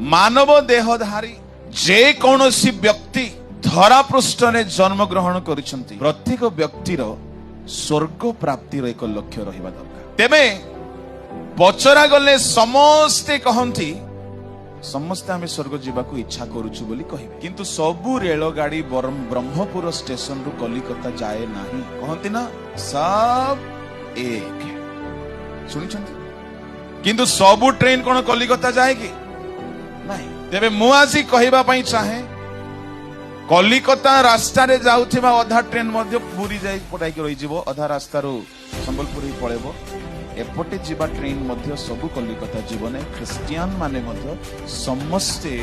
मानव देहधारी जे कौनसी व्यक्ति धरा पृष्ठ ने जन्म ग्रहण करिसंती प्रत्येक व्यक्तिर स्वर्ग प्राप्तिर एक लक्ष्य रहिबा दरकार। तेबे पचरा गले समस्ते कहंती समस्ते आमे स्वर्ग जीवाकू इच्छा करूछु बोली कहिबे, किंतु सबु रेलगाड़ी ब्रह्मपुर स्टेशन रु कलिकता जाए नाही कहंती ना सब एक सुनिछंती, किंतु सबु ट्रेन कोन कलिकता जाए कि नहीं। तेबे मु आसी कहिबा पई चाहे कलिकता रास्ता रे जाउथिबा अधा ट्रेन मध्ये पूरी जाई पटाई के रहि जिवो, अधा रास्ता रु संबलपुरी पळेबो, एपटे जीवा ट्रेन मध्ये सबु कलिकता जीवने ख्रिस्टियन माने मध्ये समस्ते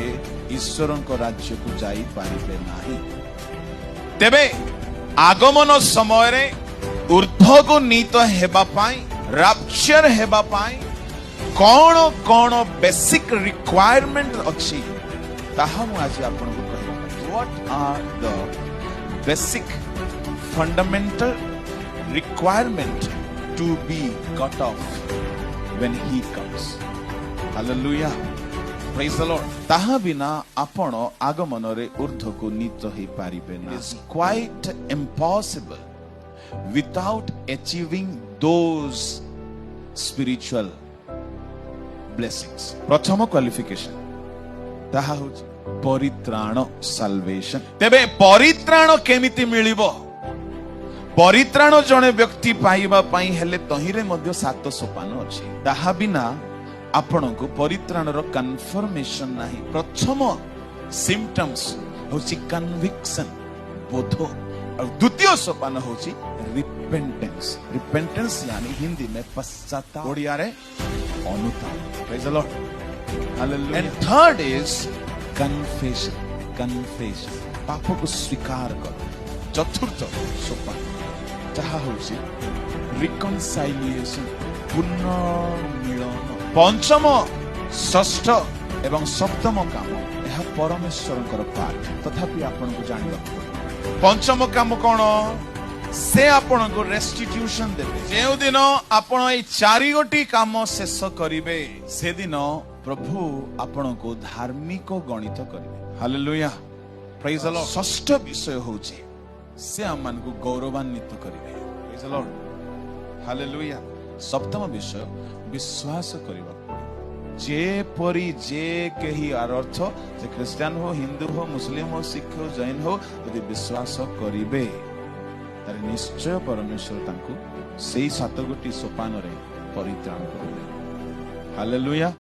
ईश्वरक राज्य को जाई पारिबे नाही। तेबे आगमन समय रे ऊर्ध्व को नीत हेबा पाई रैप्चर हेबा पाई कौन कौन बेसिक रिक्वायरमेंट अच्छी ताहा मु आज आपन को कहबा। What are the basic fundamental requirement to be cut off when he comes. Hallelujah, praise the lord. ताहा बिना आपण आगमन रे ऊर्ध्व को नीत हे पारिबे ना। It's quite impossible without achieving those spiritual blessings. प्रथम क्वालिफिकेशन ताहा होची परित्राण साल्वेशन। तेबे परित्राण केमिति मिलिबो? परित्राण जने व्यक्ति पाइबा पाई हेले तहिरे मध्ये 7 सोपान अछि। ताहा बिना आपनको परित्राण रो कन्फर्मेशन नाही। प्रथम सिम्पटम्स होची कन्विक्शन बोध, और द्वितीय सोपान होची रिपेंटेंस। रिपेंटेंस यानी हिंदी में पश्चाताप, ओडिया रे अनुताप। Praise the Lord, hallelujah. And third is confession. Confession पाप को स्वीकार कर। चतुर्थ सोपान जहा होची रिकनसाइलिएशन, पुनर्मिलन। पंचम षष्ठ एवं सप्तम काम यह परमेश्वरकर पाठ, तथापि आपन को जानिबा पड़ो। पंचम काम कोन? से आपन को रेस्टिट्यूशन देबे। जे दिन आपन ए 4 गोटी काम शेष करिवे से दिन प्रभु आपन को धार्मिक गणित करिवे। Hallelujah, praise the Lord. षष्ठ विषय होची से हमन को गौरवान्वित करिवे। Praise the Lord, hallelujah. सप्तम विषय विश्वास करिबा। जे परी जे केही अर्थ जे क्रिश्चियन हो, हिंदू हो, मुस्लिम हो, सिख हो, जैन हो, यदि विश्वास करिवे तारे निश्चय परमेश्वर तांको सेई 7 गोटी सोपान रे परित्राण करिवे। हालेलुया।